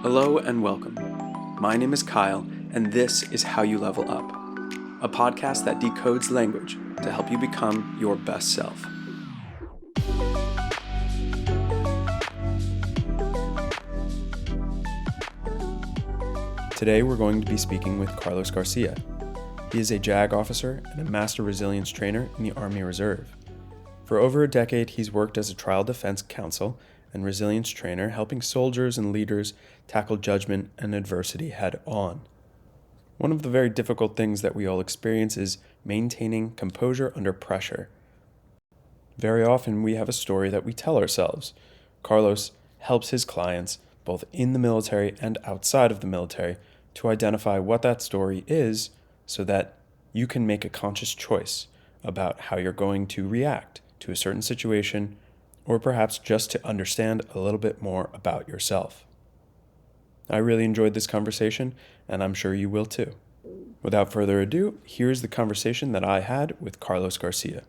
Hello and welcome. My name is Kyle, and this is How You Level Up, a podcast that decodes language to help you become your best self. Today we're going to be speaking with Carlos Garcia. He is a JAG officer and a master resilience trainer in the Army Reserve. For over a decade, he's worked as a trial defense counsel and resilience trainer, helping soldiers and leaders tackle judgment and adversity head on. One of the very difficult things that we all experience is maintaining composure under pressure. Very often we have a story that we tell ourselves. Carlos helps his clients, both in the military and outside of the military, to identify what that story is so that you can make a conscious choice about how you're going to react to a certain situation, or perhaps just to understand a little bit more about yourself. I really enjoyed this conversation, and I'm sure you will too. Without further ado, here's the conversation that I had with Carlos Garcia.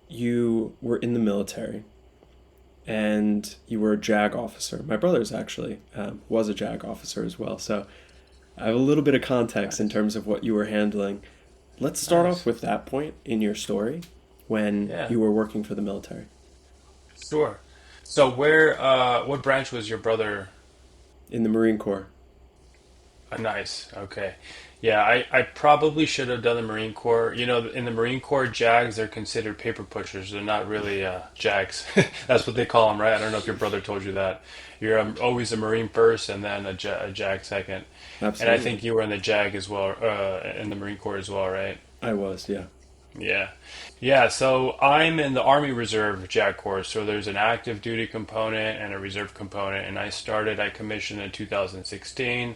You were in the military, and you were a JAG officer. My brother's actually was a JAG officer as well, so I have a little bit of context in terms of what you were handling. Let's start off with that point in your story when you were working for the military. Sure. So what branch was your brother? In the Marine Corps. Nice. Okay. Yeah, I probably should have done the Marine Corps. You know, in the Marine Corps, JAGs, they're considered paper pushers. They're not really JAGs. That's what they call them, right? I don't know if your brother told you that. You're always a Marine first and then a JAG second. And I Absolutely. think you were in the JAG as well, in the Marine Corps as well, right? I was, yeah. Yeah. Yeah, so I'm in the Army Reserve JAG Corps. So there's an active duty component and a reserve component. And I commissioned in 2016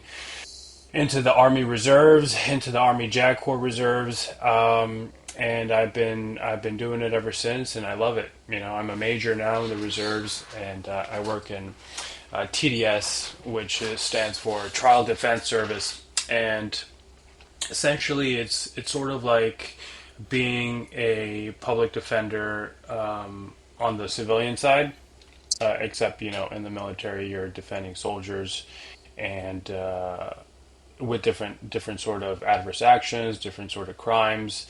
into the Army Reserves, into the Army JAG Corps Reserves. And I've been doing it ever since, and I love it. You know, I'm a major now in the reserves, and I work in TDS, which stands for Trial Defense Service, and essentially it's sort of like being a public defender on the civilian side, except in the military you're defending soldiers and with different sort of adverse actions, different sort of crimes,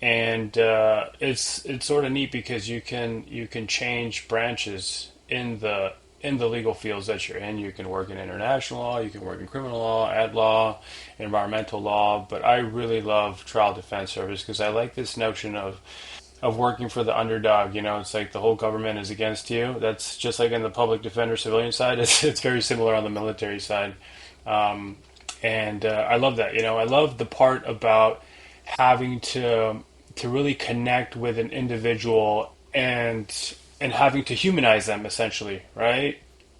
and it's sort of neat because you can change branches in the legal fields that you're in. You can work in international law, you can work in criminal law, ad law, environmental law, but I really love trial defense service because I like this notion of working for the underdog. You know, it's like the whole government is against you. That's just like in the public defender civilian side. It's very similar on the military side. And I love that. You know, I love the part about having to really connect with an individual and having to humanize them essentially, right?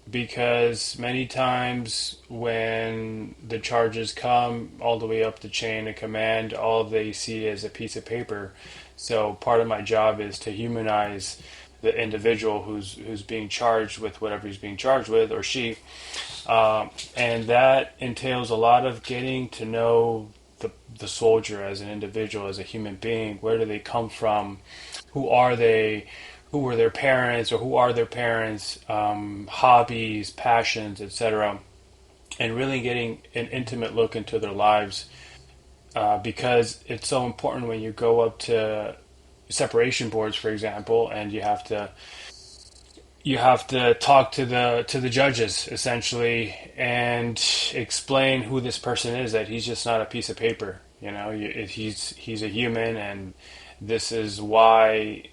Because many times when the charges come all the way up the chain of command, all they see is a piece of paper. So part of my job is to humanize the individual who's being charged with whatever he's being charged with, or she, and that entails a lot of getting to know the soldier as an individual, as a human being. Where do they come from? Who are they? Who were their parents, or who are their parents? Hobbies, passions, etc. And really getting an intimate look into their lives, because it's so important when you go up to separation boards, for example, and you have to talk to the judges essentially and explain who this person is, that he's just not a piece of paper. You know, he's a human, and this is why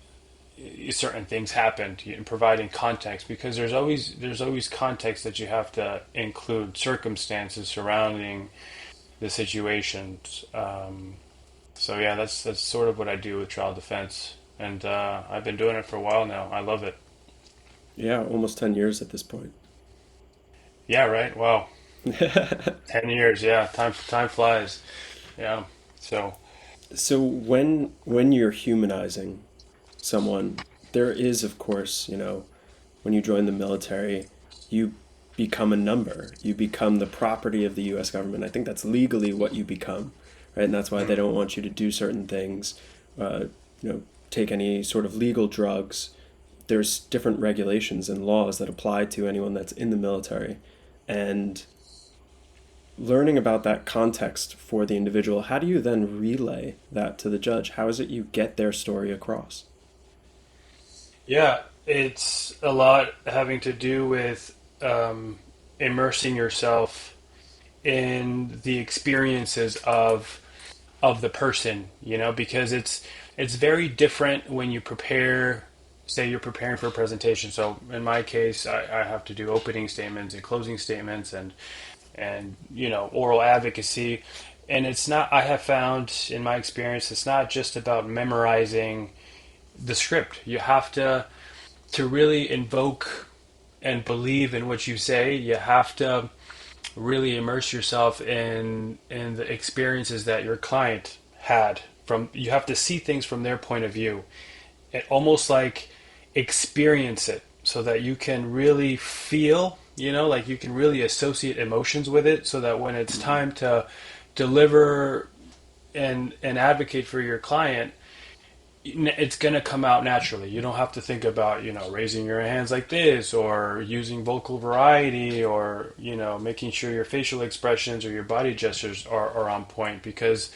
certain things happened, in providing context, because there's always context that you have to include, circumstances surrounding the situations. So yeah, that's sort of what I do with trial defense, and I've been doing it for a while now. I love it. Yeah, almost 10 years at this point. Yeah, right. Wow, 10 years. Yeah, time flies. Yeah. So So when you're humanizing someone, there is, of course, when you join the military, you become a number. You become the property of the US government. I think that's legally what you become, right? And that's why they mm, don't want you to do certain things, uh, take any sort of legal drugs. There's different regulations and laws that apply to anyone that's in the military. And learning about that context for the individual, how do you then relay that to the judge? How is it you get their story across? Yeah, it's a lot having to do with immersing yourself in the experiences of the person, because it's very different when you prepare. Say you're preparing for a presentation. So in my case, I have to do opening statements and closing statements and oral advocacy. And it's not. I have found in my experience, it's not just about memorizing the script. You have to really invoke and believe in what you say. You have to really immerse yourself in the experiences that your client had. From You have to see things from their point of view and almost like experience it so that you can really feel, like you can really associate emotions with it, so that when it's time to deliver and advocate for your client, it's going to come out naturally. You don't have to think about, raising your hands like this or using vocal variety or, making sure your facial expressions or your body gestures are on point, because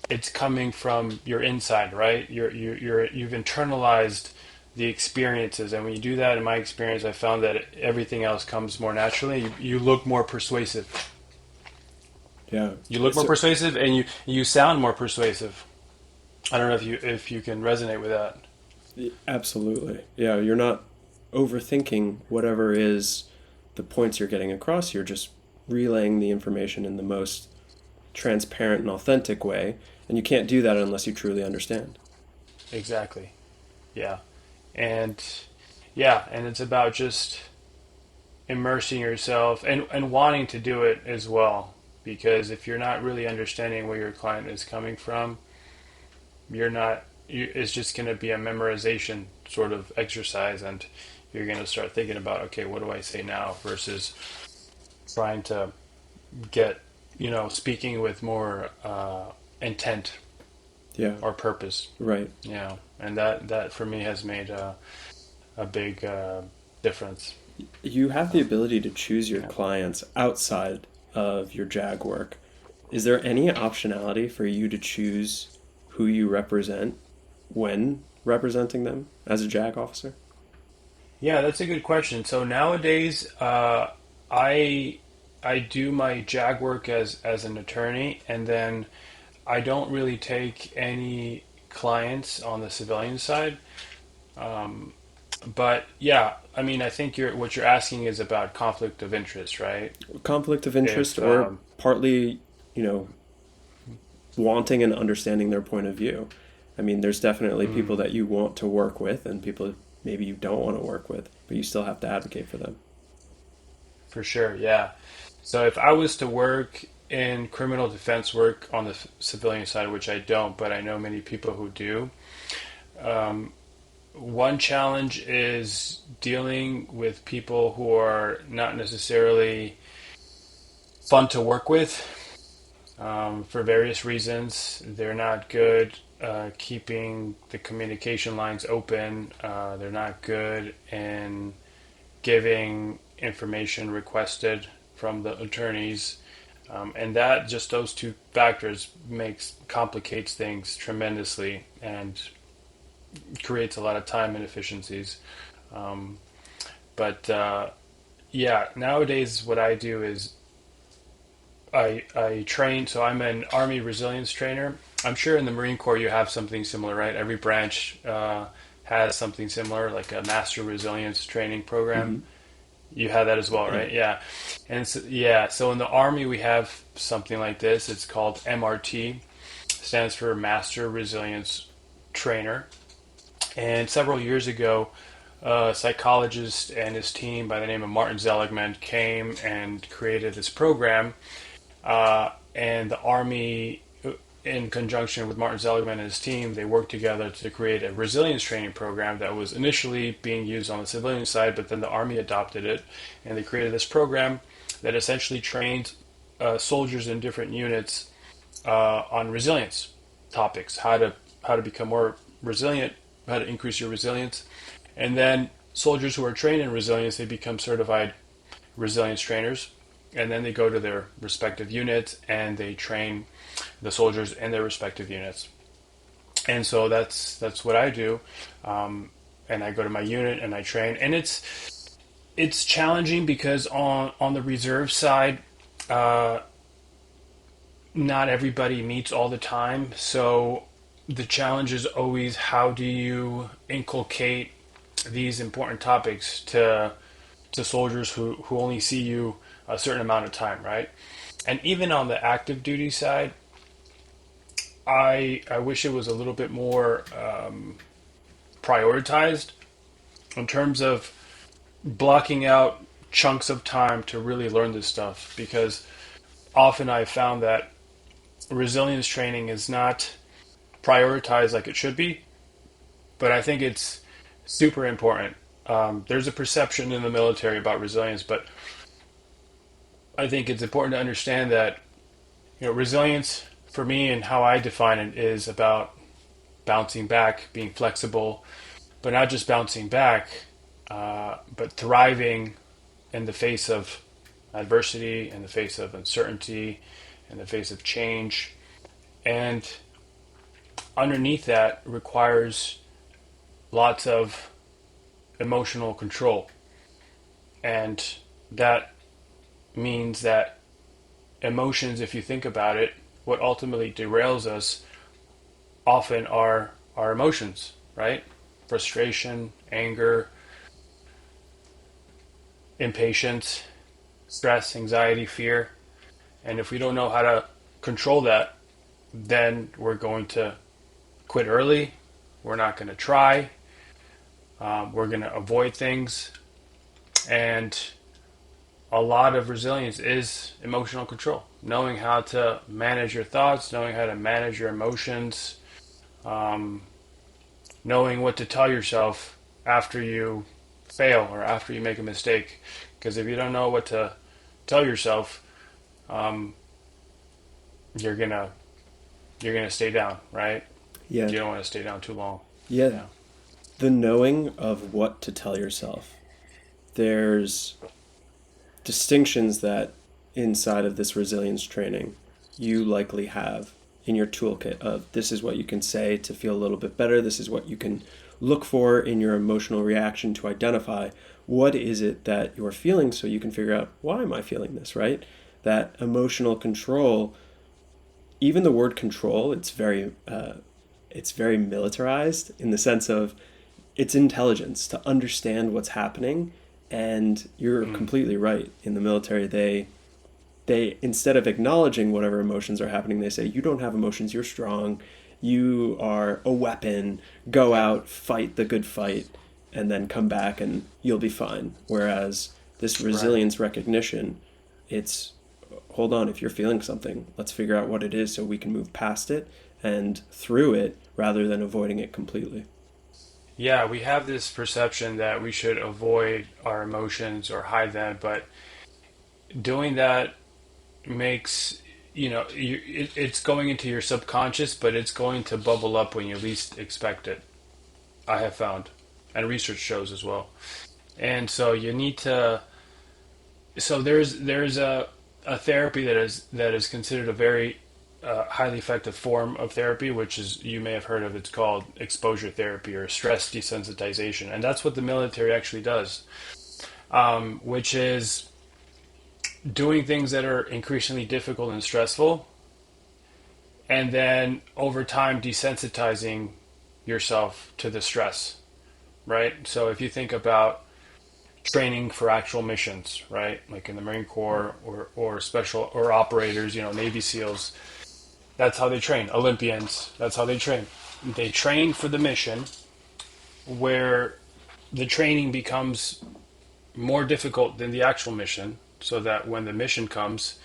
it's coming from your inside, right? You've internalized the experiences. And when you do that, in my experience, I found that everything else comes more naturally. You look more persuasive. Yeah. You look more So, persuasive and you sound more persuasive. I don't know if you can resonate with that. absolutely. Yeah, you're not overthinking whatever is the points you're getting across. You're just relaying the information in the most transparent and authentic way. And you can't do that unless you truly understand. Exactly. Yeah. And and it's about just immersing yourself and wanting to do it as well. Because if you're not really understanding where your client is coming from, it's just going to be a memorization sort of exercise, and you're going to start thinking about, okay, what do I say now, versus trying to get, speaking with more intent Yeah, or purpose. right. And that for me has made a big difference. You have the ability to choose your clients outside of your JAG work. Is there any optionality for you to choose who you represent when representing them as a JAG officer? Yeah, that's a good question. So nowadays, I I do my JAG work as an attorney, and then I don't really take any clients on the civilian side. Um, but yeah, I mean, I think what you're asking is about conflict of interest, right? Conflict of interest, If or partly, you know, wanting and understanding their point of view. I mean, there's definitely people that you want to work with and people maybe you don't want to work with, but you still have to advocate for them. For sure, yeah. So if I was to work in criminal defense work on the civilian side, which I don't, but I know many people who do, um, one challenge is dealing with people who are not necessarily fun to work with, for various reasons. They're not good keeping the communication lines open. They're not good in giving information requested from the attorneys. And that just those two factors complicates things tremendously and creates a lot of time inefficiencies. Um, but yeah, nowadays what I do is I train. So I'm an Army resilience trainer. I'm sure in the Marine Corps you have something similar, right? Every branch has something similar, like a master resilience training program. Hmm. You have that as well, Yeah. right? Yeah. And so, yeah, so in the Army we have something like this. It's called MRT, stands for Master Resilience Trainer. And several years ago, a psychologist and his team by the name of Martin Seligman came and created this program. And the Army, in conjunction with Martin Seligman and his team, they worked together to create a resilience training program that was initially being used on the civilian side, but then the Army adopted it, and they created this program that essentially trained soldiers in different units on resilience topics, how to become more resilient, how to increase your resilience, and then soldiers who are trained in resilience, they become certified resilience trainers. and then they go to their respective units and they train the soldiers in their respective units. And so that's what I do. And I go to my unit and I train, and it's challenging because on the reserve side, uh, not everybody meets all the time. So the challenge is always, how do you inculcate these important topics to soldiers who only see you a certain amount of time, right? And even on the active duty side, I wish it was a little bit more prioritized in terms of blocking out chunks of time to really learn this stuff, because often I've found that resilience training is not prioritized like it should be, but I think it's super important. There's a perception in the military about resilience, but I think it's important to understand that, resilience for me and how I define it is about bouncing back, being flexible, but not just bouncing back, but thriving in the face of adversity, in the face of uncertainty, in the face of change. And underneath that requires lots of emotional control. And that means that emotions, if you think about it, what ultimately derails us often are our emotions, right? Frustration, anger, impatience, stress, anxiety, fear. And if we don't know how to control that, then we're going to quit early. We're not going to try. We're going to avoid things. And a lot of resilience is emotional control. Knowing how to manage your thoughts, knowing how to manage your emotions, knowing what to tell yourself after you fail or after you make a mistake. Because if you don't know what to tell yourself, um, you're gonna stay down, right? Yeah. You don't want to stay down too long. Yeah. Yeah. The knowing of what to tell yourself. There's distinctions that inside of this resilience training you likely have in your toolkit of, this is what you can say to feel a little bit better. This is what you can look for in your emotional reaction to identify what is it that you're feeling, so you can figure out, why am I feeling this, right? That emotional control, even the word control, it's very militarized in the sense of it's intelligence to understand what's happening. And you're Mm. completely right. In the military, they instead of acknowledging whatever emotions are happening, they say, you don't have emotions, you're strong, you are a weapon, go out, fight the good fight, and then come back and you'll be fine. Whereas this Right. resilience recognition, it's, hold on, if you're feeling something, let's figure out what it is so we can move past it and through it rather than avoiding it completely. Yeah, we have this perception that we should avoid our emotions or hide them, but doing that makes, it's going into your subconscious, but it's going to bubble up when you least expect it. I have found, and research shows as well. And so you need to. So there's a therapy that is considered a very highly effective form of therapy, which is, you may have heard of. It's called exposure therapy or stress desensitization, and that's what the military actually does, which is doing things that are increasingly difficult and stressful, and then over time desensitizing yourself to the stress, right? So if you think about training for actual missions, right? Like in the Marine Corps or special or operators, Navy SEALs, that's how they train. Olympians, that's how they train. They train for the mission, where the training becomes more difficult than the actual mission, so that when the mission comes,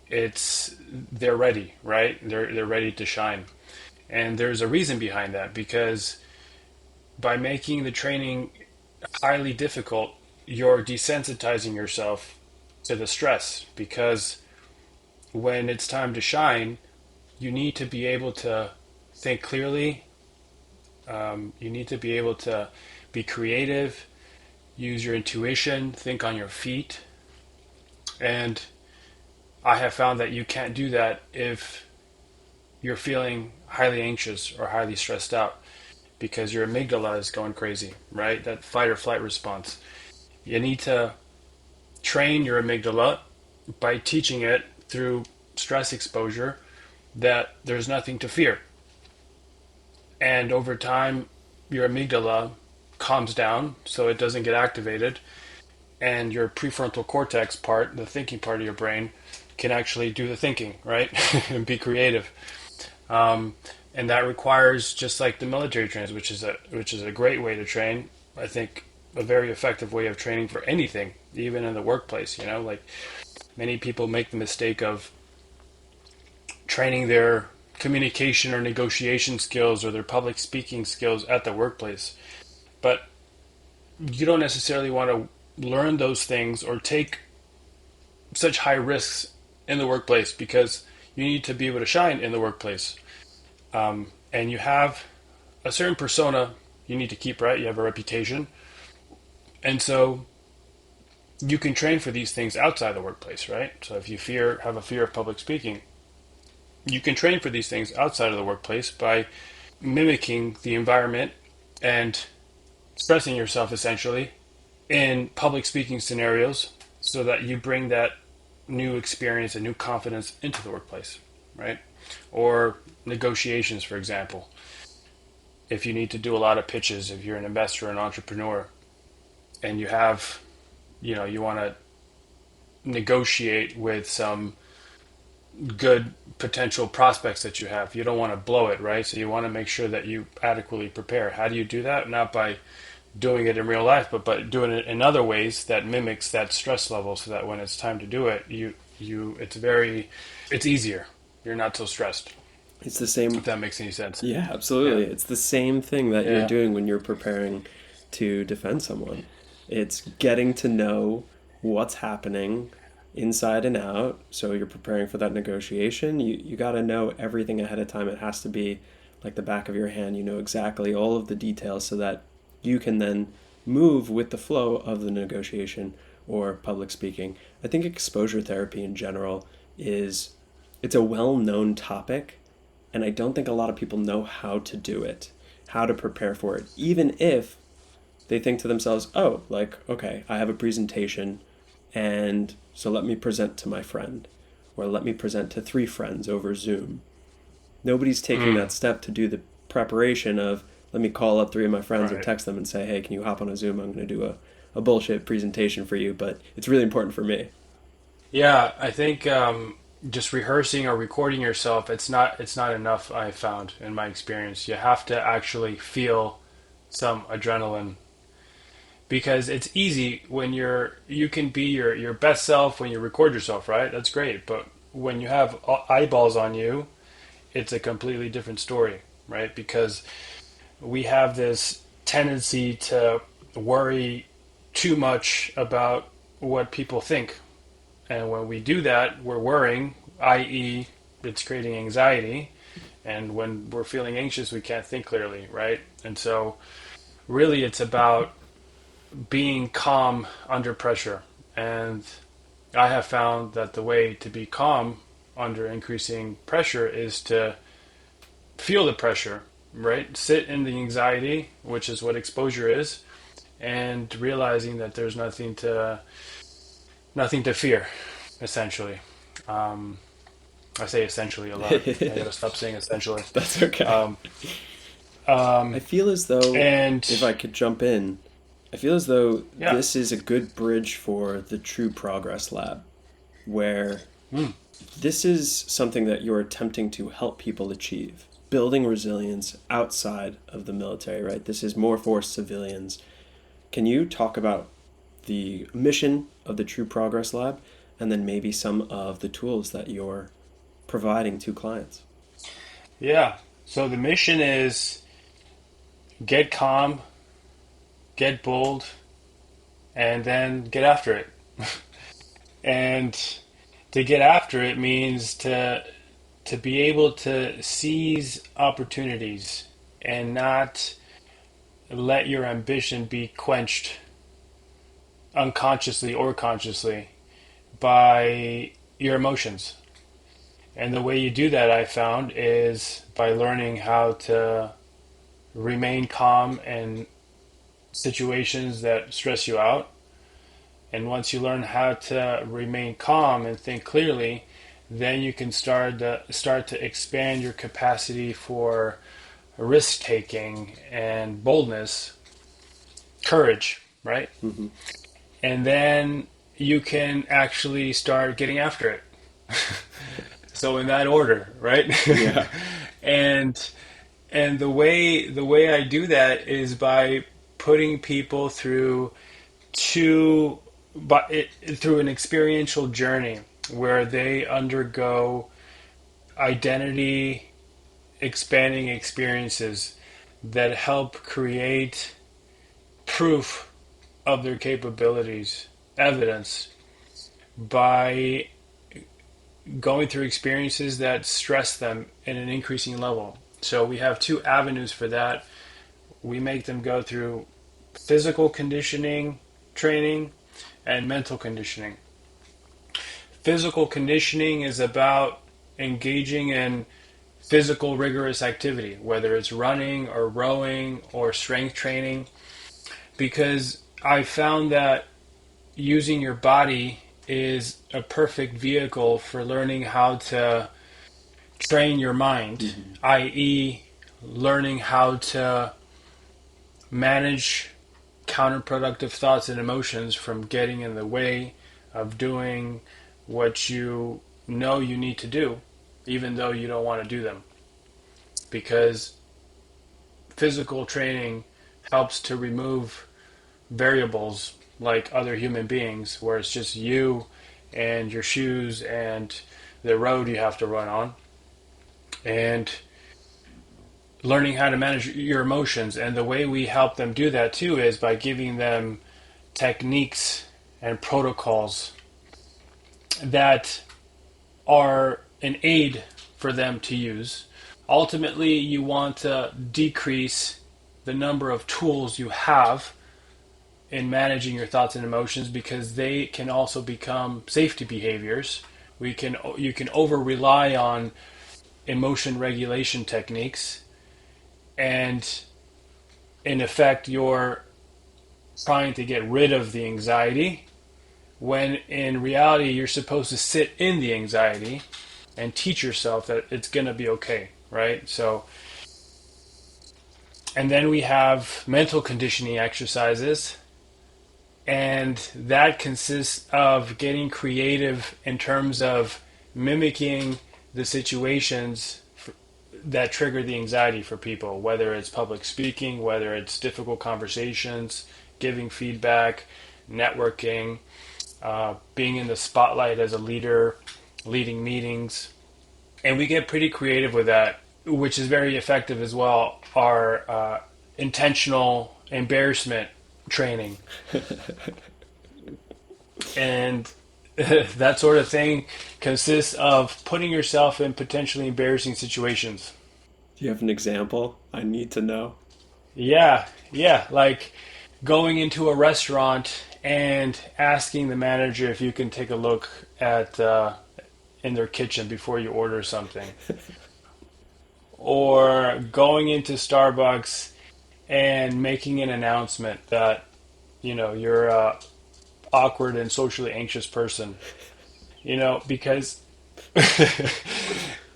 they're ready, right? They're ready to shine. And there's a reason behind that, because by making the training highly difficult, you're desensitizing yourself to the stress, because when it's time to shine, you need to be able to think clearly. You need to be able to be creative, use your intuition, think on your feet. And I have found that you can't do that if you're feeling highly anxious or highly stressed out because your amygdala is going crazy, right? That fight or flight response. You need to train your amygdala by teaching it through stress exposure that there's nothing to fear. And over time, your amygdala calms down so it doesn't get activated, and your prefrontal cortex part, the thinking part of your brain, can actually do the thinking, right? And be creative. Um, and that requires, just like the military trains, which is a great way to train. I think a very effective way of training for anything, even in the workplace. Like many people make the mistake of training their communication or negotiation skills or their public speaking skills at the workplace. But you don't necessarily want to learn those things or take such high risks in the workplace because you need to be able to shine in the workplace. And you have a certain persona you need to keep, right? You have a reputation. And so you can train for these things outside the workplace, right? So if you have a fear of public speaking, you can train for these things outside of the workplace by mimicking the environment and expressing yourself essentially in public speaking scenarios so that you bring that new experience and new confidence into the workplace, right? Or negotiations, for example. If you need to do a lot of pitches, if you're an investor or an entrepreneur, and you want to negotiate with some good potential prospects that you have, you don't want to blow it, right? So you want to make sure that you adequately prepare. How do you do that? Not by doing it in real life, but by doing it in other ways that mimics that stress level, so that when it's time to do it, it's easier. You're not so stressed. It's the same. If that makes any sense. Yeah, absolutely. Yeah. It's the same thing that you're Yeah. doing when you're preparing to defend someone. It's getting to know what's happening inside and out. So you're preparing for that negotiation. You got to know everything ahead of time. It has to be like the back of your hand. You know exactly all of the details so that you can then move with the flow of the negotiation or public speaking. I think exposure therapy in general is it's a well-known topic, and I don't think a lot of people know how to do it, how to prepare for it, even if they think to themselves, oh, like, okay, I have a presentation, and so let me present to my friend, or let me present to 3 friends over Zoom. Nobody's taking that step to do the preparation of, let me call up 3 of my friends or Right. text them and say, hey, can you hop on a Zoom? I'm going to do a bullshit presentation for you, but it's really important for me. Yeah, I think just rehearsing or recording yourself, it's not enough. I found in my experience, you have to actually feel some adrenaline because it's easy when you can be your best self when you record yourself, right? That's great, but when you have eyeballs on you, it's a completely different story, right? Because we have this tendency to worry too much about what people think. And when we do that, we're worrying, i.e., it's creating anxiety. And when we're feeling anxious, we can't think clearly, right? And so, really, it's about being calm under pressure. And I have found that the way to be calm under increasing pressure is to feel the pressure, right? Sit in the anxiety, which is what exposure is, and realizing that there's nothing to fear, essentially. Um, I say essentially a lot. I gotta stop saying essentially. That's okay. Um, um, I feel as though, and if I could jump in, I feel as though yeah, this is a good bridge for the True Progress Lab, where mm, this is something that you're attempting to help people achieve, building resilience outside of the military, right? This is more for civilians. Can you talk about the mission of the True Progress Lab and then maybe some of the tools that you're providing to clients? yeah. So the mission is get calm, get bold, and then get after it. And to get after it means to be able to seize opportunities and not let your ambition be quenched unconsciously or consciously by your emotions. And the way you do that, I found, is by learning how to remain calm in situations that stress you out. And once you learn how to remain calm and think clearly, then you can start to expand your capacity for risk taking and boldness, courage, right? Mm-hmm. And then you can actually start getting after it. So in that order, right? Yeah. and and the way I do that is by putting people two through an experiential journey where they undergo identity expanding experiences that help create proof of their capabilities, evidence, by going through experiences that stress them in an increasing level. So we have two avenues for that. We make them go through physical conditioning training and mental conditioning. Physical conditioning is about engaging in physical rigorous activity, whether it's running or rowing or strength training, because I found that using your body is a perfect vehicle for learning how to train your mind, Mm-hmm. i.e., learning how to manage counterproductive thoughts and emotions from getting in the way of doing what you know you need to do, even though you don't want to do them. Because physical training helps to remove variables like other human beings, where it's just you and your shoes and the road you have to run on, and learning how to manage your emotions. And the way we help them do that too is by giving them techniques and protocols that are an aid for them to use. Ultimately, you want to decrease the number of tools you have in managing your thoughts and emotions, because they can also become safety behaviors. You can over rely on emotion regulation techniques, and in effect you're trying to get rid of the anxiety, when in reality you're supposed to sit in the anxiety and teach yourself that it's going to be okay, right? So, and then we have mental conditioning exercises, and that consists of getting creative in terms of mimicking the situations that trigger the anxiety for people, whether it's public speaking, whether it's difficult conversations, giving feedback, networking, being in the spotlight as a leader, leading meetings. And we get pretty creative with that, which is very effective as well. Our intentional embarrassment training. And that sort of thing consists of putting yourself in potentially embarrassing situations. Do you have an example? I need to know. Yeah, like going into a restaurant and asking the manager if you can take a look at in their kitchen before you order something, or going into Starbucks and making an announcement that you're a awkward and socially anxious person, because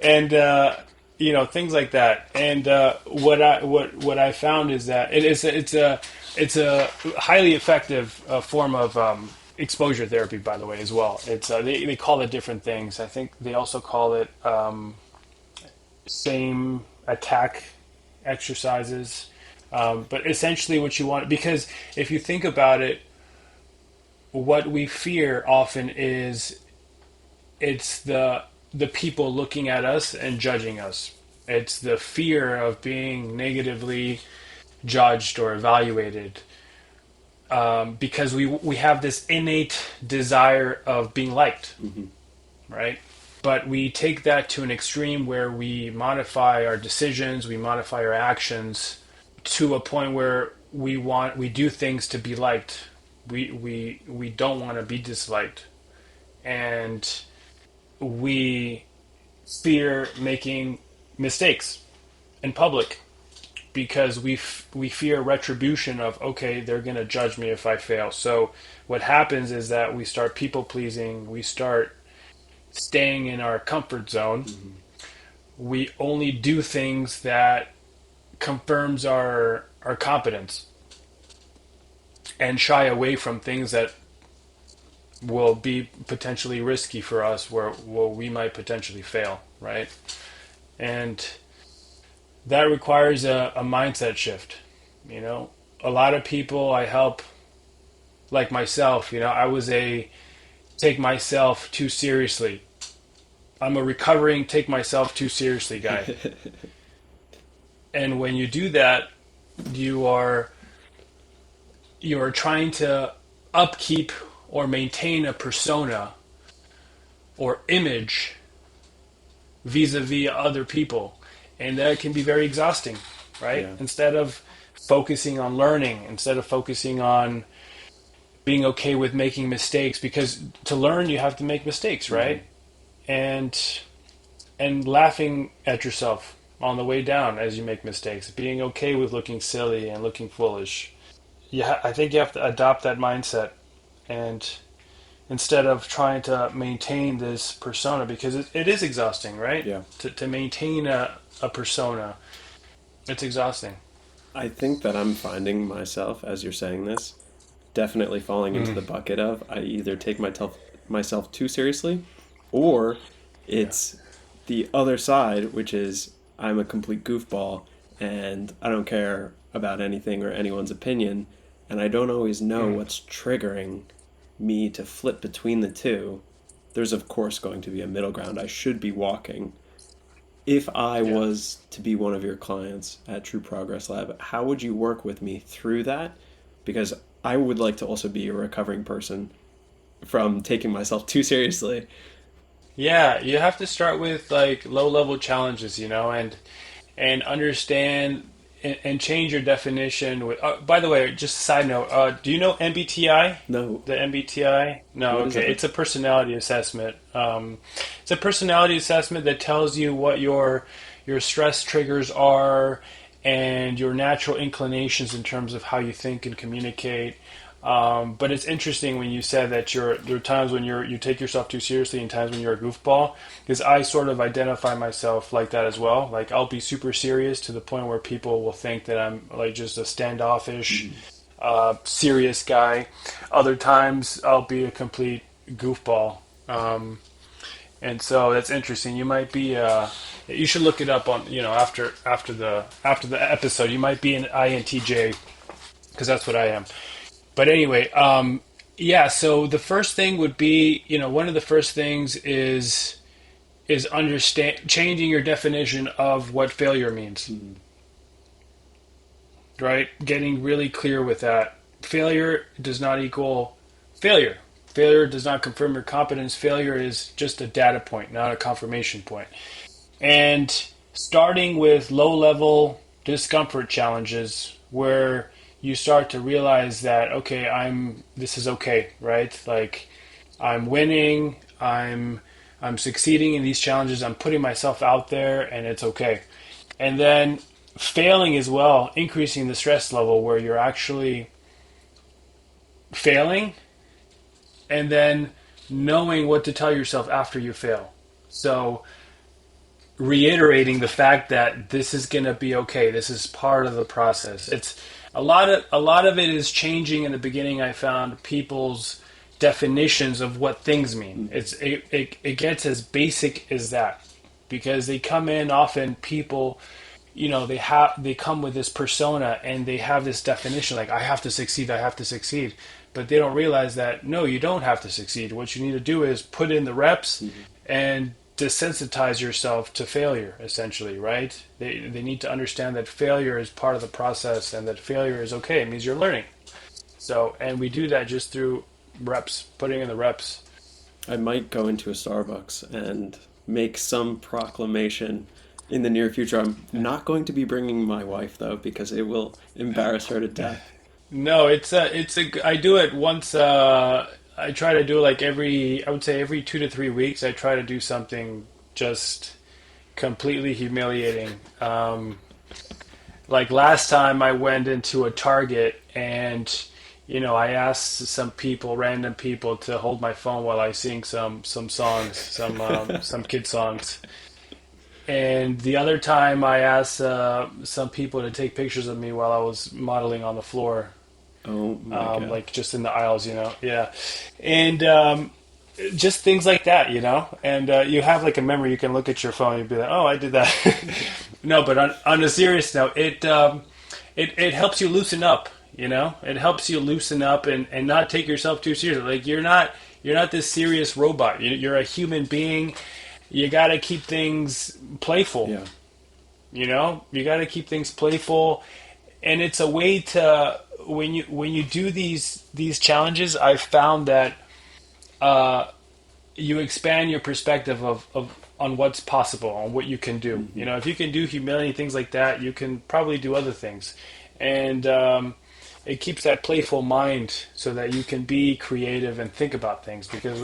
and things like that. And what I found is that it's a highly effective form of exposure therapy, by the way, as well. It's they call it different things. I think they also call it same attack exercises. But essentially what you want, because if you think about it, what we fear often is it's the people looking at us and judging us. It's the fear of being negatively judged or evaluated, because we have this innate desire of being liked, Mm-hmm. right? But we take that to an extreme where we modify our decisions, we modify our actions to a point where we do things to be liked. We don't want to be disliked. and we fear making mistakes in public because we fear retribution of, okay, they're going to judge me if I fail. So what happens is that we start people pleasing, we start staying in our comfort zone. We only do things that confirms our competence and shy away from things that will be potentially risky for us where we might potentially fail, right? And that requires a mindset shift. A lot of people I help, like myself, I was a take myself too seriously. I'm a recovering take myself too seriously guy. And when you do that, you are trying to upkeep or maintain a persona or image vis-a-vis other people, and that can be very exhausting, right? Yeah. Instead of focusing on learning, instead of focusing on being okay with making mistakes, because to learn you have to make mistakes, right? And laughing at yourself on the way down as you make mistakes, being okay with looking silly and looking foolish. Yeah, I think you have to adopt that mindset, and instead of trying to maintain this persona, because it is exhausting, right? Yeah. To maintain a persona, it's exhausting. I think that I'm finding myself, as you're saying this, definitely falling into the bucket of I either take myself too seriously, or Yeah. it's the other side, which is I'm a complete goofball and I don't care about anything or anyone's opinion, and I don't always know what's triggering me to flip between the two. There's of course going to be a middle ground I should be walking. If I Yeah. was to be one of your clients at True Progress Lab, how would you work with me through that? Because I would like to also be a recovering person from taking myself too seriously. Yeah, you have to start with like low level challenges, and understand and change your definition with by the way, just a side note, do you know MBTI? No. The MBTI? No, What is okay. that? It's a personality assessment. It's a personality assessment that tells you what your stress triggers are and your natural inclinations in terms of how you think and communicate. But it's interesting when you said that there are times when you take yourself too seriously and times when you're a goofball, because I sort of identify myself like that as well. Like I'll be super serious to the point where people will think that I'm like just a standoffish, serious guy. Other times I'll be a complete goofball. And so that's interesting. You might be. You should look it up on. After the episode, you might be an INTJ because that's what I am. But anyway, yeah. So the first thing would be, one of the first things is understand changing your definition of what failure means. Right? Getting really clear with that. Failure does not equal failure. Failure does not confirm your competence. Failure is just a data point, not a confirmation point. And starting with low-level discomfort challenges where you start to realize that, okay, this is okay, right? Like I'm winning, I'm succeeding in these challenges, I'm putting myself out there and it's okay. And then failing as well, increasing the stress level where you're actually failing and then knowing what to tell yourself after you fail. So reiterating the fact that this is going to be okay. This is part of the process. It's a lot of it is changing. In the beginning, I found people's definitions of what things mean. It gets as basic as that because they come in often people, they come with this persona and they have this definition like I have to succeed, but they don't realize that no, you don't have to succeed. What you need to do is put in the reps and desensitize yourself to failure, essentially, right? They need to understand that failure is part of the process and that failure is okay. It means you're learning. So, and we do that just through reps, putting in the reps. I might go into a Starbucks and make some proclamation in the near future. I'm not going to be bringing my wife though because it will embarrass her to death. No, I do it once I try to do like I would say every 2 to 3 weeks, I try to do something just completely humiliating. Like last time I went into a Target and, I asked some people, random people, to hold my phone while I sing some songs, some kid songs. And the other time I asked some people to take pictures of me while I was modeling on the floor, Oh my God. like just in the aisles. Yeah. And just things like that. And you have like a memory. You can look at your phone and be like, oh, I did that. No, but on a serious note, it helps you loosen up. It helps you loosen up and not take yourself too seriously. Like you're not this serious robot. You're a human being. You got to keep things playful. Yeah. You got to keep things playful, and it's a way to when you do these challenges. I've found that you expand your perspective of on what's possible, on what you can do. If you can do humility, things like that, you can probably do other things, and it keeps that playful mind so that you can be creative and think about things. Because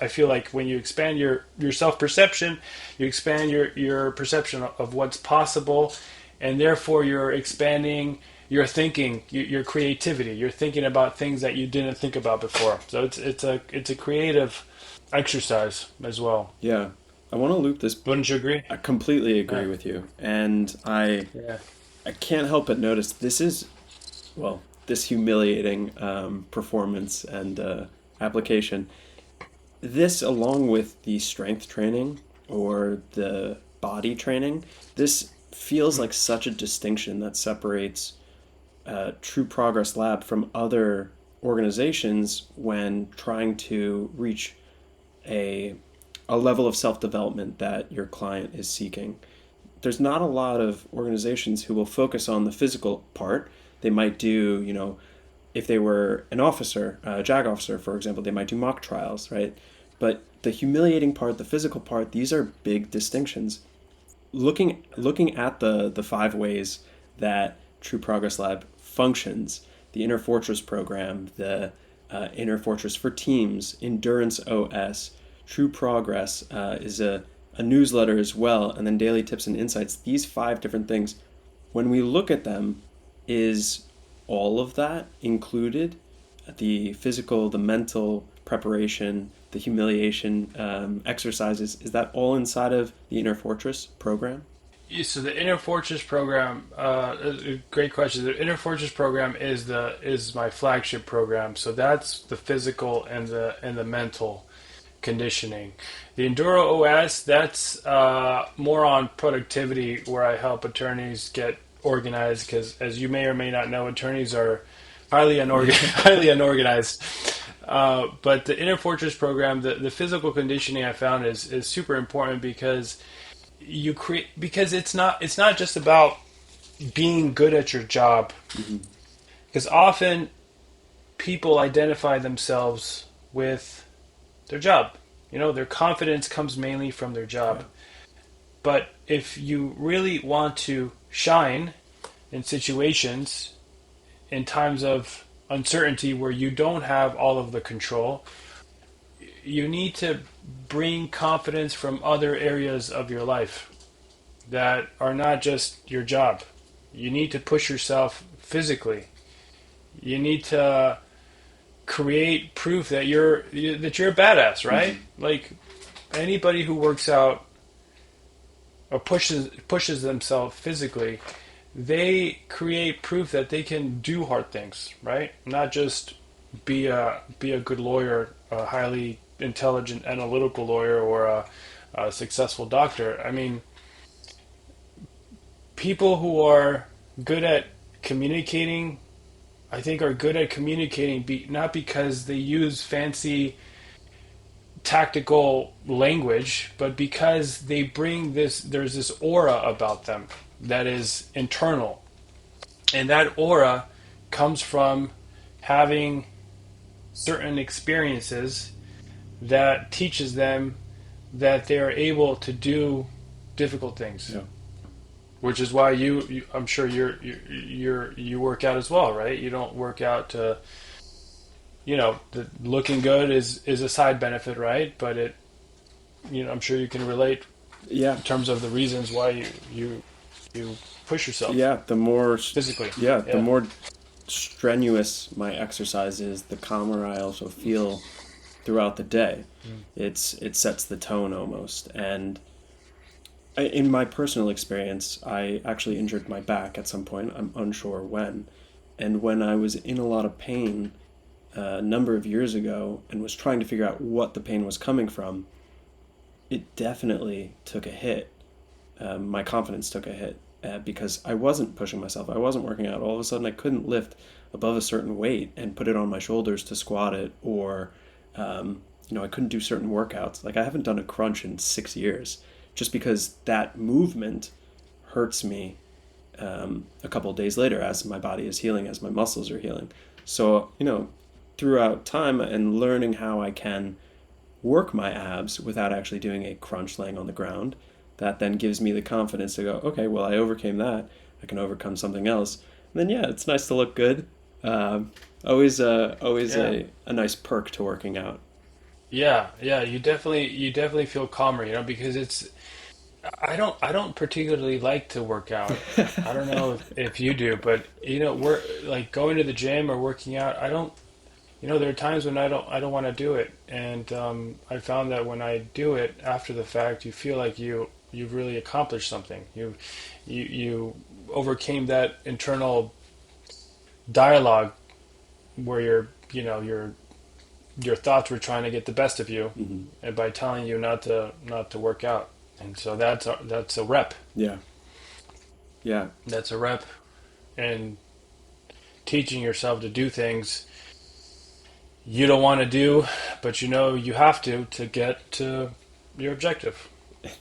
I feel like when you expand your self perception, you expand your perception of what's possible, and therefore you're expanding your thinking, your creativity. You're thinking about things that you didn't think about before. So it's a creative exercise as well. Yeah. I want to loop this. Wouldn't you agree? I completely agree Yeah. with you. And Yeah. I can't help but notice this humiliating performance and application. This, along with the strength training or the body training, this feels like such a distinction that separates True Progress Lab from other organizations when trying to reach a a level of self-development that your client is seeking. There's not a lot of organizations who will focus on the physical part. They might do, if they were an officer, a JAG officer, for example, they might do mock trials, right? But the humiliating part, the physical part, these are big distinctions. Looking at the 5 ways that True Progress Lab functions, the Inner Fortress program, the Inner Fortress for Teams, Endurance OS, True Progress is a newsletter as well, and then daily tips and insights. These 5 different things, when we look at them, is all of that included? The physical, the mental preparation, the humiliation exercises, is that all inside of the Inner Fortress program? Yeah, so the Inner Fortress program, great question. The Inner Fortress program is my flagship program. So that's the physical and the mental conditioning. The Enduro OS, that's more on productivity, where I help attorneys get organized, because as you may or may not know, attorneys are highly unorganized. But the Inner Fortress program, the physical conditioning, I found is super important, because it's not just about being good at your job. Because often people identify themselves with their job. Their confidence comes mainly from their job. Yeah. But if you really want to shine in situations, in times of uncertainty where you don't have all of the control, you need to bring confidence from other areas of your life that are not just your job. You need to push yourself physically. You need to create proof that you're a badass, right? Like anybody who works out or pushes themselves physically, they create proof that they can do hard things, right? Not just be a good lawyer, a highly intelligent analytical lawyer, or a successful doctor. I mean, people who are good at communicating, I think, are good at communicating not because they use fancy tactical language, but because they bring there's this aura about them that is internal. And that aura comes from having certain experiences that teaches them that they are able to do difficult things. Yeah. Which is why I'm sure you work out as well, right? You don't work out to looking good is a side benefit, right? But I'm sure you can relate Yeah, in terms of the reasons why you push yourself yeah. The more, physically. yeah, the Yeah. more strenuous my exercise is, the calmer I also feel throughout the day. Mm. It sets the tone almost. And in my personal experience, I actually injured my back at some point. I'm unsure when. And when I was in a lot of pain a number of years ago and was trying to figure out what the pain was coming from, it definitely took a hit. My confidence took a hit because I wasn't pushing myself. I wasn't working out. All of a sudden, I couldn't lift above a certain weight and put it on my shoulders to squat it, or I couldn't do certain workouts. Like I haven't done a crunch in 6 years, just because that movement hurts me a couple of days later as my body is healing, as my muscles are healing. So throughout time and learning how I can work my abs without actually doing a crunch laying on the ground, that then gives me the confidence to go, okay, well, I overcame that. I can overcome something else. And then, yeah, it's nice to look good. Always Yeah. a nice perk to working out. Yeah, yeah, you definitely feel calmer, because I don't particularly like to work out. I don't know if you do, but we're like going to the gym or working out. I don't, there are times when I don't want to do it, and I found that when I do it after the fact, you feel like you've really accomplished something. You overcame that internal dialogue where your thoughts were trying to get the best of you, Mm-hmm. and by telling you not to work out. And so that's a rep. Yeah, yeah, That's a rep, and teaching yourself to do things you don't want to do, but you have to get to your objective.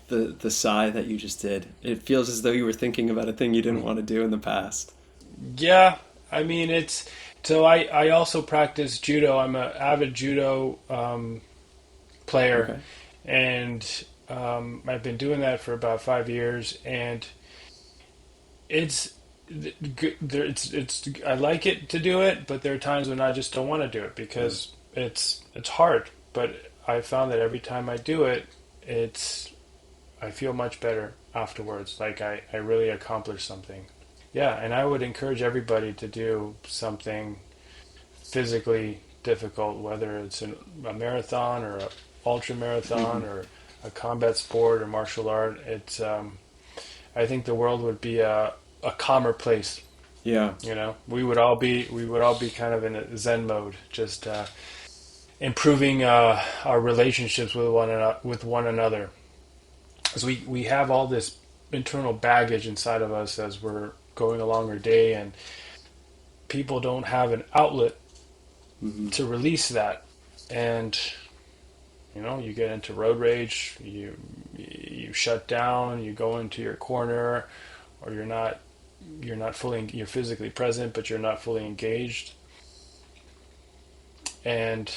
the sigh that you just did. It feels as though you were thinking about a thing you didn't Mm. want to do in the past. Yeah, I mean it's so I also practice judo. I'm an avid judo player, Okay. and I've been doing that for about 5 years, and it's it's I like it to do it, but there are times when I just don't want to do it Yeah. because it's hard. But I found that every time I do it, it's I feel much better afterwards. Like I really accomplished something. Yeah, and I would encourage everybody to do something physically difficult, whether it's a marathon or a ultra Mm-hmm. marathon or a combat sport or martial art. I think the world would be a calmer place. Yeah. We would all be kind of in a Zen mode, just improving our relationships with one another, because we have all this internal baggage inside of us as we're going along our day, and people don't have an outlet Mm-hmm. to release that, and you get into road rage, you shut down, you go into your corner, or you're physically present, but you're not fully engaged. And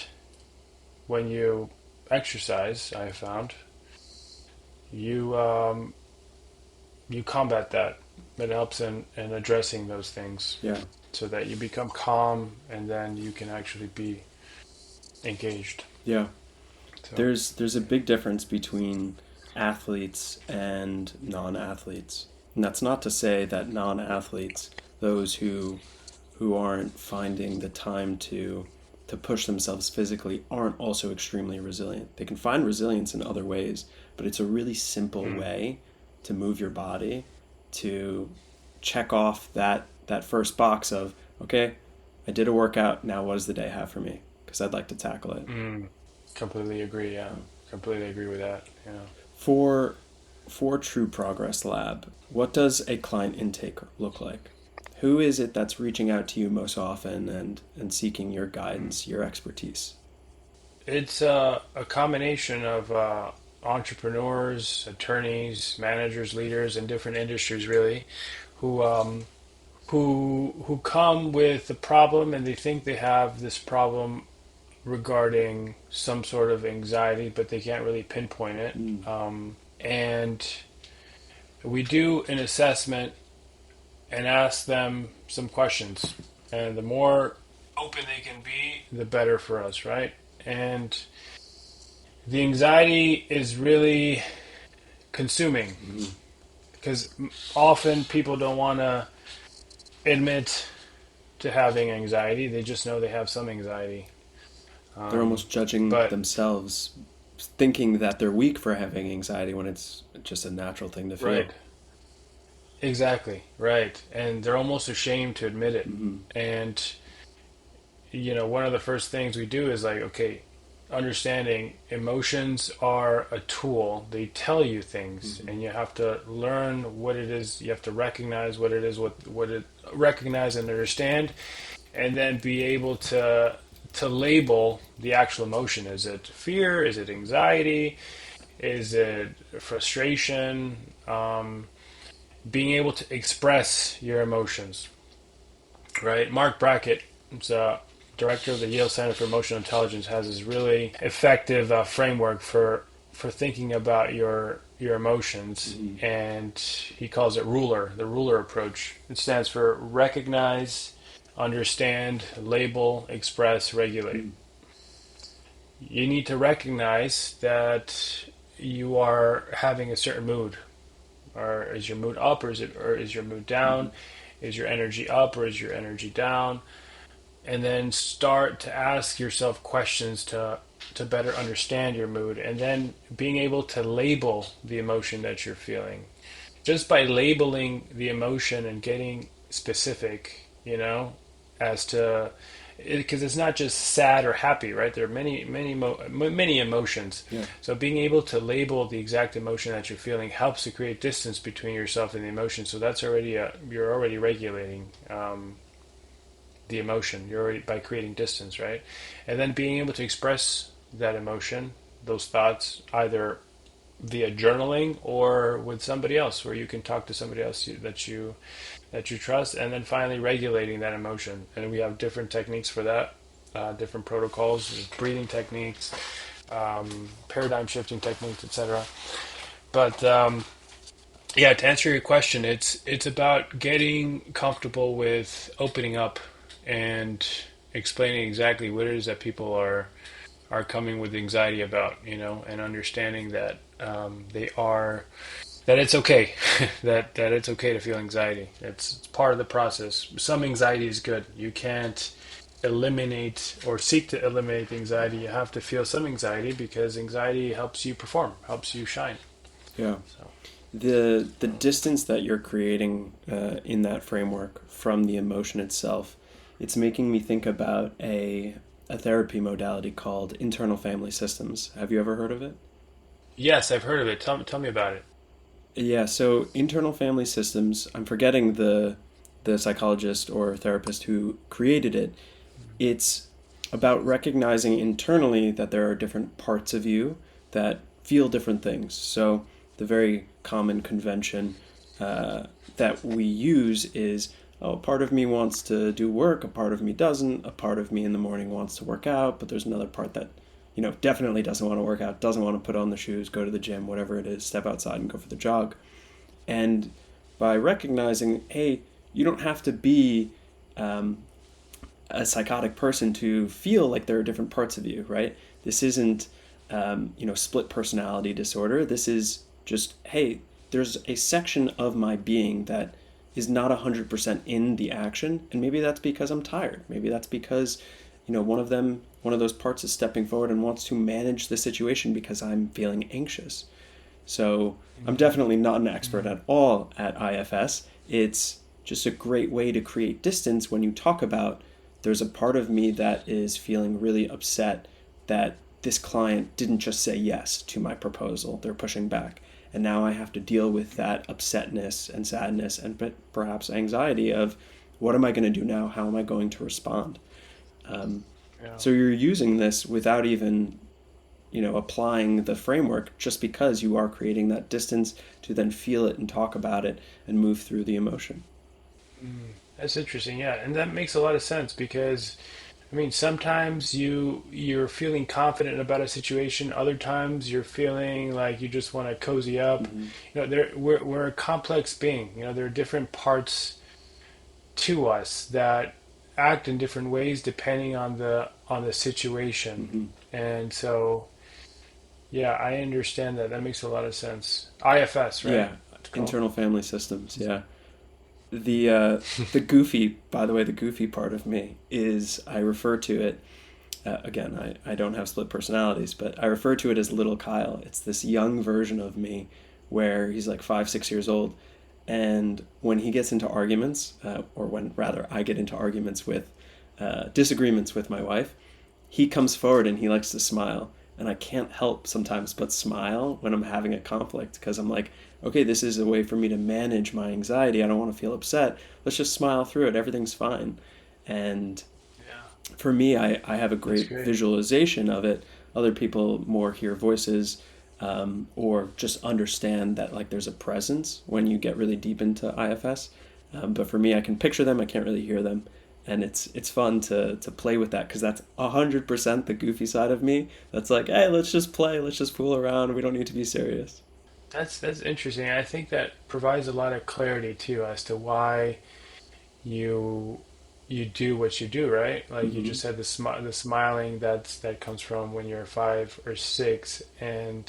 when you exercise, I have found you you combat that. It helps in addressing those things Yeah. so that you become calm, and then you can actually be engaged. Yeah. So There's a big difference between athletes and non-athletes. And that's not to say that non-athletes, those who aren't finding the time to push themselves physically, aren't also extremely resilient. They can find resilience in other ways, but it's a really simple mm, way to move your body to check off that first box of, okay, I did a workout, now what does the day have for me? Because I'd like to tackle it. mm, completely agree. Yeah, completely agree with that. Yeah. For True Progress Lab, what does a client intake look like? Who is it that's reaching out to you most often and seeking your guidance, your expertise? It's a combination of entrepreneurs, attorneys, managers, leaders in different industries, really, who who come with a problem, and they think they have this problem regarding some sort of anxiety, but they can't really pinpoint it. Mm. And we do an assessment and ask them some questions. And the more open they can be, the better for us, right? And the anxiety is really consuming Mm-hmm. because often people don't want to admit to having anxiety. They just know they have some anxiety. They're Um, almost judging but themselves, thinking that they're weak for having anxiety when it's just a natural thing to feel. right, exactly, right, and they're almost ashamed to admit it. Mm-hmm. And one of the first things we do is like, okay, understanding emotions are a tool. They tell you things, Mm-hmm. and you have to learn what it is. You have to recognize what it is, what it recognize and understand, and then be able to label the actual emotion. Is it fear? Is it anxiety? Is it frustration? Being able to express your emotions, right? Mark Brackett, who's a director of the Yale Center for Emotional Intelligence, has this really effective framework for thinking about your emotions, Mm-hmm. and he calls it the ruler approach. It stands for recognize, understand, label, express, regulate. Mm-hmm. You need to recognize that you are having a certain mood. Or is your mood up, or is your mood Mm-hmm. down? Is your energy up, or is your energy down? And then start to ask yourself questions to better understand your mood, and then being able to label the emotion that you're feeling. Just by labeling the emotion and getting specific, as to, because it's not just sad or happy, right? There are many emotions. Yeah. So being able to label the exact emotion that you're feeling helps to create distance between yourself and the emotion. So that's already you're already regulating the emotion. You're already, by creating distance, right? And then being able to express that emotion, those thoughts, either via journaling or with somebody else, where you can talk to somebody else that you trust, and then finally regulating that emotion. And we have different techniques for that, different protocols, breathing techniques, paradigm shifting techniques, etc. But yeah, to answer your question, it's about getting comfortable with opening up and explaining exactly what it is that people are coming with anxiety about, and understanding that they are that it's okay that it's okay to feel anxiety. It's part of the process. Some anxiety is good. You can't eliminate or seek to eliminate anxiety. You have to feel some anxiety because anxiety helps you perform, helps you shine. Yeah. So The distance that you're creating in that framework from the emotion itself, it's making me think about a therapy modality called internal family systems. Have you ever heard of it? yes, I've heard of it. Tell me about it. Yeah, so internal family systems, I'm forgetting the psychologist or therapist who created it. It's about recognizing internally that there are different parts of you that feel different things. So the very common convention that we use is, oh, a part of me wants to do work, a part of me doesn't, a part of me in the morning wants to work out, but there's another part that definitely doesn't want to work out, doesn't want to put on the shoes, go to the gym, whatever it is, step outside and go for the jog. And by recognizing, hey, you don't have to be um, a psychotic person to feel like there are different parts of you, right? This isn't, split personality disorder. This is just, hey, there's a section of my being that is not 100% in the action. And maybe that's because I'm tired. Maybe that's because, one of those parts is stepping forward and wants to manage the situation because I'm feeling anxious. So I'm Mm-hmm. definitely not an expert Mm-hmm. at all at IFS. It's just a great way to create distance when you talk about there's a part of me that is feeling really upset that this client didn't just say yes to my proposal. They're pushing back. And now I have to deal with that upsetness and sadness and perhaps anxiety of what am I going to do now? How am I going to respond? Um, Yeah. so you're using this without even applying the framework just because you are creating that distance to then feel it and talk about it and move through the emotion. That's interesting, yeah, and that makes a lot of sense because I mean sometimes you're feeling confident about a situation, other times you're feeling like you just want to cozy up. Mm-hmm. We're a complex being. There are different parts to us that act in different ways depending on the situation. Hmm. And so, yeah, I understand that. That makes a lot of sense. IFS, right? Yeah, It's called. internal family systems. Yeah. The goofy, by the way, the goofy part of me is I refer to it again. I don't have split personalities, but I refer to it as little Kyle. It's this young version of me where he's like 5, 6 years old, and when he gets into arguments, or when rather I get into arguments with disagreements with my wife, he comes forward and he likes to smile. And I can't help sometimes but smile when I'm having a conflict because I'm like, okay, this is a way for me to manage my anxiety. I don't want to feel upset. Let's just smile through it. Everything's fine. And Yeah, for me, I have a that's great great. visualization of it. Other people more hear voices, or just understand that like there's a presence when you get really deep into IFS. But for me, I can picture them. I can't really hear them, and it's fun to play with that because that's 100% the goofy side of me. That's like, hey, let's just play. Let's just fool around. We don't need to be serious. That's interesting. I think that provides a lot of clarity too as to why you you do what you do, right? Like you Hmm. just said, the smiling that comes from when you're 5 or 6, and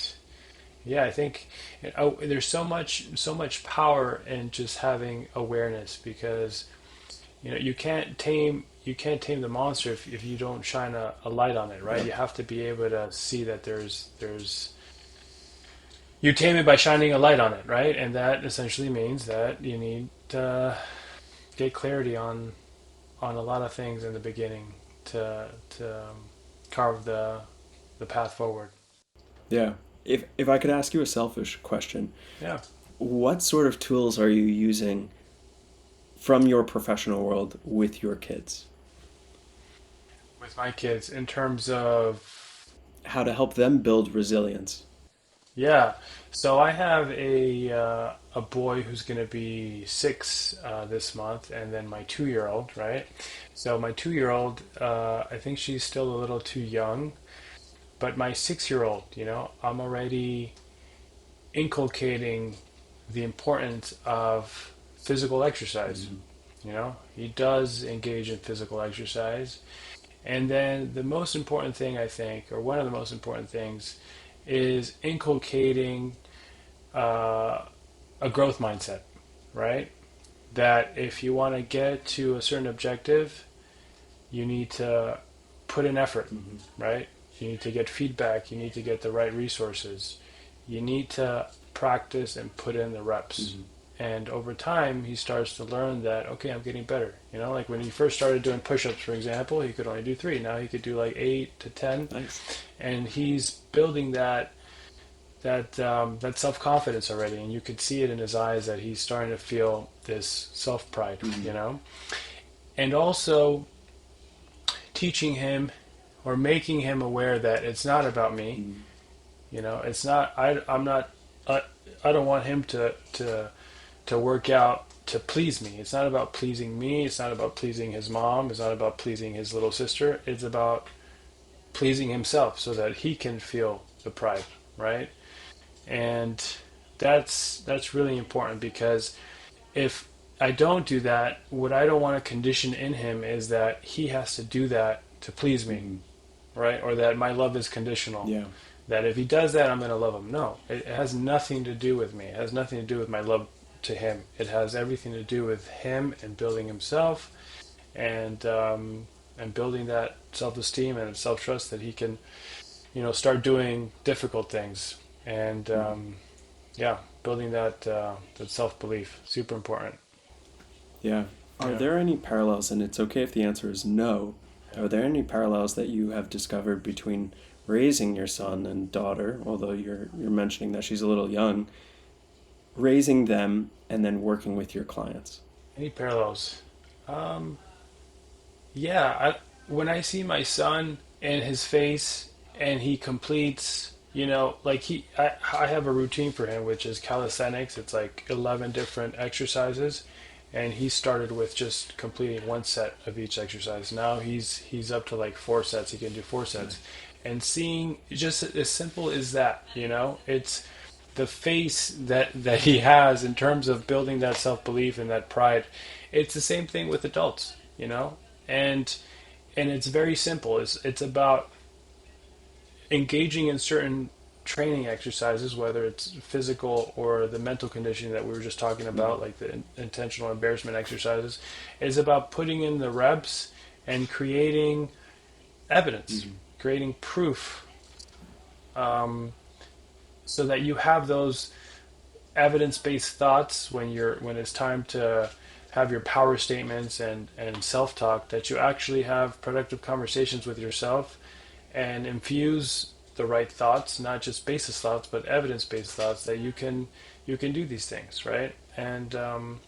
yeah, I think there's so much power in just having awareness because you can't tame the monster if you don't shine a light on it, right? Yep. You have to be able to see that there's you tame it by shining a light on it, right? And that essentially means that you need to get clarity on a lot of things in the beginning to carve the path forward. Yeah. If I could ask you a selfish question, Yeah, what sort of tools are you using from your professional world with your kids? with my kids in terms of How to help them build resilience? yeah. So I have a boy who's going to be 6 this month, and then my 2-year old, right? So my 2-year old, I think she's still a little too young, but my 6-year old, I'm already inculcating the importance of physical exercise. Mm-hmm. He does engage in physical exercise. And then the most important thing, I think, or one of the most important things, is inculcating uh, a growth mindset, right? That if you want to get to a certain objective, you need to put in effort, Mm-hmm. right? You need to get feedback, you need to get the right resources, you need to practice and put in the reps. Mm-hmm. And over time, he starts to learn that, okay, I'm getting better. Like when he first started doing push ups, for example, he could only do three. Now he could do like 8 to 10. Nice. And he's building that self confidence already. And you could see it in his eyes that he's starting to feel this self pride, Mm-hmm. And also teaching him or making him aware that it's not about me. Mm-hmm. It's not. I'm not. I, I don't want him to work out to please me. It's not about pleasing me. It's not about pleasing his mom. It's not about pleasing his little sister. It's about pleasing himself so that he can feel the pride, right? And that's really important because if I don't do that, what I don't want to condition in him is that he has to do that to please me, Mm-hmm. right? Or that my love is conditional. Yeah. That if he does that, I'm going to love him. No, it has nothing to do with me. It has nothing to do with my love to him. It has everything to do with him and building himself and building that self-esteem and self-trust that he can, start doing difficult things and Mm-hmm. yeah, building that self-belief. Super important. Yeah. Are Yeah. there any parallels, and it's okay if the answer is no, are there any parallels that you have discovered between raising your son and daughter, although you're mentioning that she's a little young, raising them and then working with your clients? Any parallels? Um, yeah, when I see my son and his face, and he completes, like I have a routine for him, which is calisthenics. It's like 11 different exercises, and he started with just completing one set of each exercise. Now he's up to like 4 sets. He can do 4 sets, Nice. and seeing just as simple as that, it's the face that he has in terms of building that self belief and that pride. It's the same thing with adults. and it's very simple. It's about engaging in certain training exercises, whether it's physical or the mental conditioning that we were just talking about, like the intentional embarrassment exercises, is about putting in the reps and creating evidence, creating proof, so that you have those evidence-based thoughts when it's time to have your power statements and self-talk, that you actually have productive conversations with yourself and infuse the right thoughts, not just basis thoughts, but evidence-based thoughts, that you can do these things, right? And in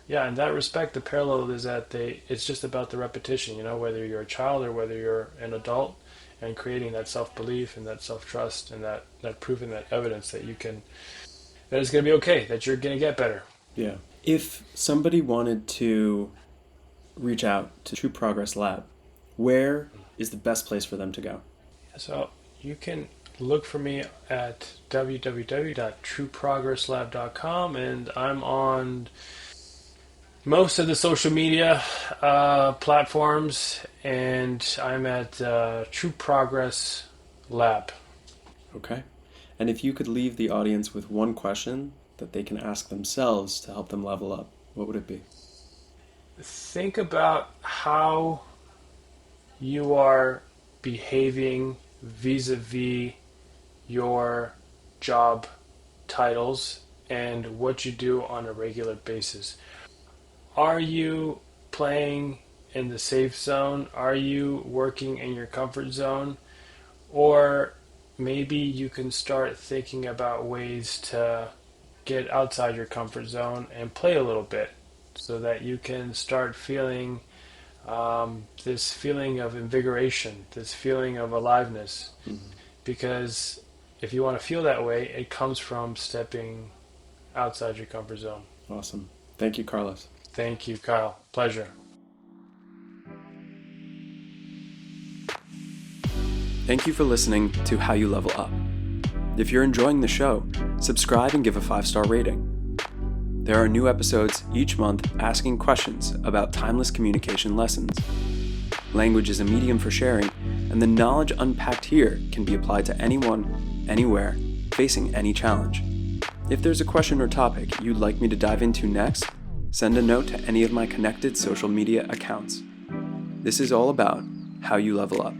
that respect, the parallel is that it's just about the repetition, whether you're a child or whether you're an adult, and creating that self-belief and that self-trust and that proof and that evidence that it's going to be okay, that you're going to get better. Yeah. If somebody wanted to reach out to True Progress Lab, where is the best place for them to go? So you can look for me at www.trueprogresslab.com, and I'm on most of the social media platforms, and I'm at True Progress Lab. Okay. And if you could leave the audience with one question that they can ask themselves to help them level up, what would it be? Think about how you are behaving vis-a-vis your job titles and what you do on a regular basis. Are you playing in the safe zone? Are you working in your comfort zone? Or maybe you can start thinking about ways to get outside your comfort zone and play a little bit, so that you can start feeling this feeling of invigoration, this feeling of aliveness. Because if you want to feel that way, it comes from stepping outside your comfort zone. Awesome. Thank you, Carlos. Thank you, Kyle. Pleasure. Thank you for listening to How You Level Up. If you're enjoying the show, subscribe and give a 5-star rating. There are new episodes each month asking questions about timeless communication lessons. Language is a medium for sharing, and the knowledge unpacked here can be applied to anyone, anywhere, facing any challenge. If there's a question or topic you'd like me to dive into next, send a note to any of my connected social media accounts. This is all about how you level up.